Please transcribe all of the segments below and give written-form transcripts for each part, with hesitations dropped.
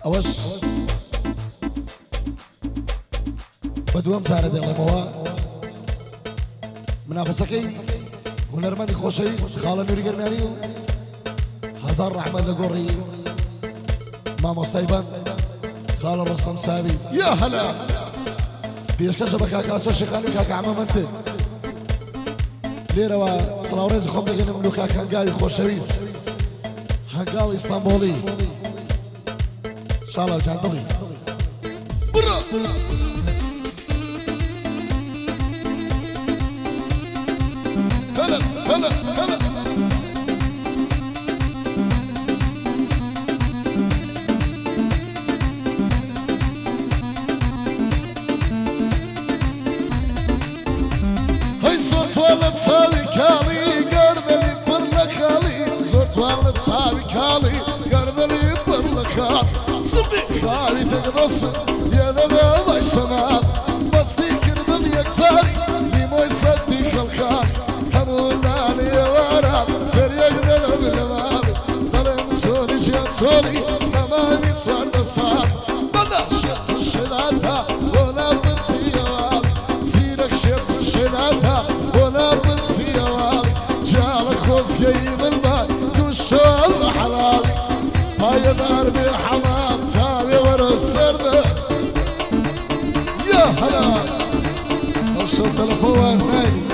اوش بدوام زاره دڵێمەوە منافسەکەی هونەرمەندی خۆشەویست خاڵە نووری گەرمیاری و هەزار ڕەحمەت لە گۆڕی مامۆستای بەند خاڵە ڕۆستەم ساوی یا هەلا پێشکەشە بە کاکاسۆ شێخانی کاکە عەمەمەندتر لێرەوە سڵاوڕێزی خۆم دەگەنم و کاکە هەنگاوی خۆشەویست هەنگاوی ئیستانبوڵی شاڵاو جان دڵی بڕە هلا هلا هلا هاي صوت ولد صالي كالي قربلي برلك خالي صوت ولد صالي كالي قربلي برلك خالي صبي خالي تقرص يا ذا ما يسمع بس تكردم يكسر لي مو يصدق الخال حمولاني يا ورا سر يقدر بالمال ظلم سوري شيخ سوري تمامي صار الصاف بدا شيخ الشلاته ولا بالسيوال سيرك شيخ الشلاته ولا بالسيوال جالك خوز قيم الماء دوشوا الحلال هاي دار بحمام تابي ورا السرده يا هلا وصل تلفون نايم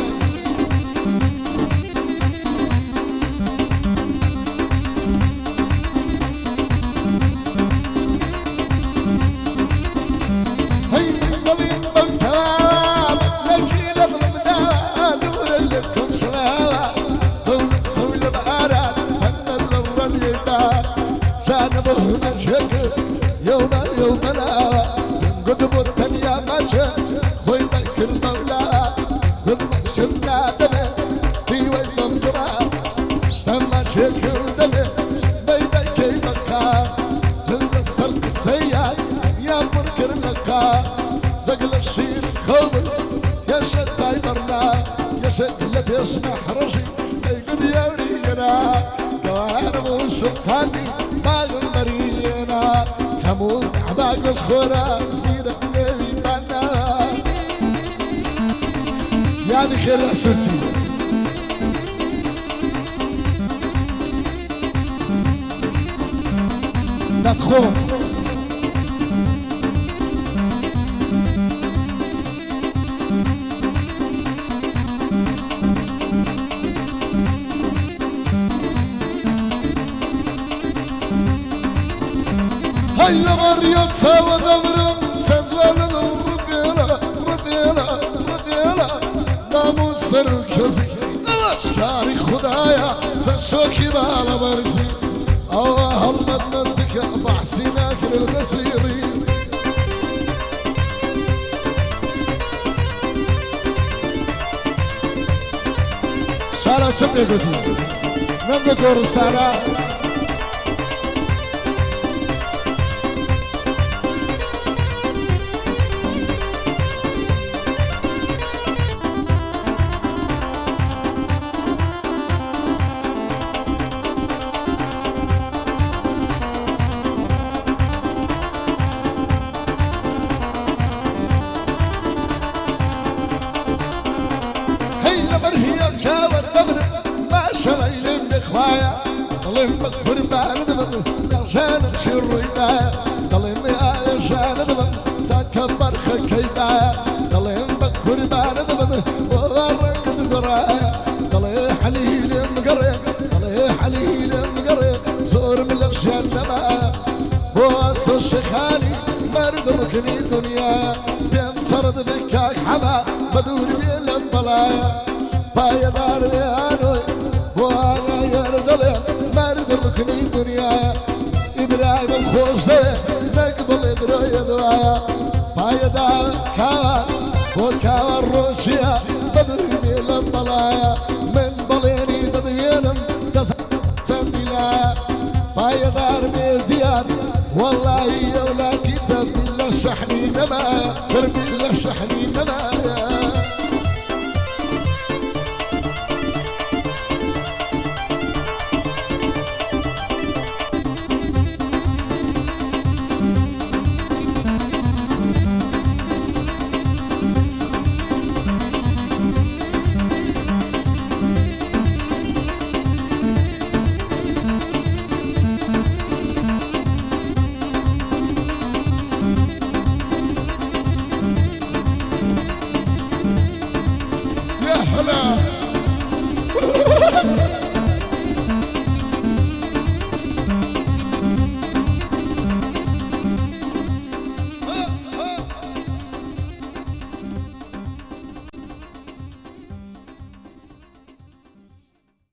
يسمع حرشي يقد يورينا قوارب وسلطاني باغ مرينا حمود عباق صخورة سيرة ليبي بانا يعني خير أحسنتي لا تخوف هيا مريم سوا دمرم سنزوال رضيلا رضيلا رضيلا ناموس سركزي اشكاري خدايا زشوكي بالا برزي الله المدنتك بحسيناك للغسيري شارع سمي قدي نمنا كورستانا ظلم بكبر بعد دمر عشان امشي الريباية ظلم يا عشان دمر تكبر خكيباية ظلم بكبر بعد دمر وغرق القراية ظلي حليل مقري ظلي حليل مقري زور من الاشياء النماية بواسو الشيخاني مرد ركني دنيا بيم سرد بكاك حما بدور بين البلايا بايا دار بيانوي وانا يردلي مرد ركني دنيا إبراهيم الخوش ده نقبل درويا دوايا بايا دا كاوان وكاوان روشيا بدوني للبلايا من بليني تدوينم تسعن دلايا بايا دار بيديار والله يولا كتاب بالله شحني نمايا دربي الله شحني نمايا هلا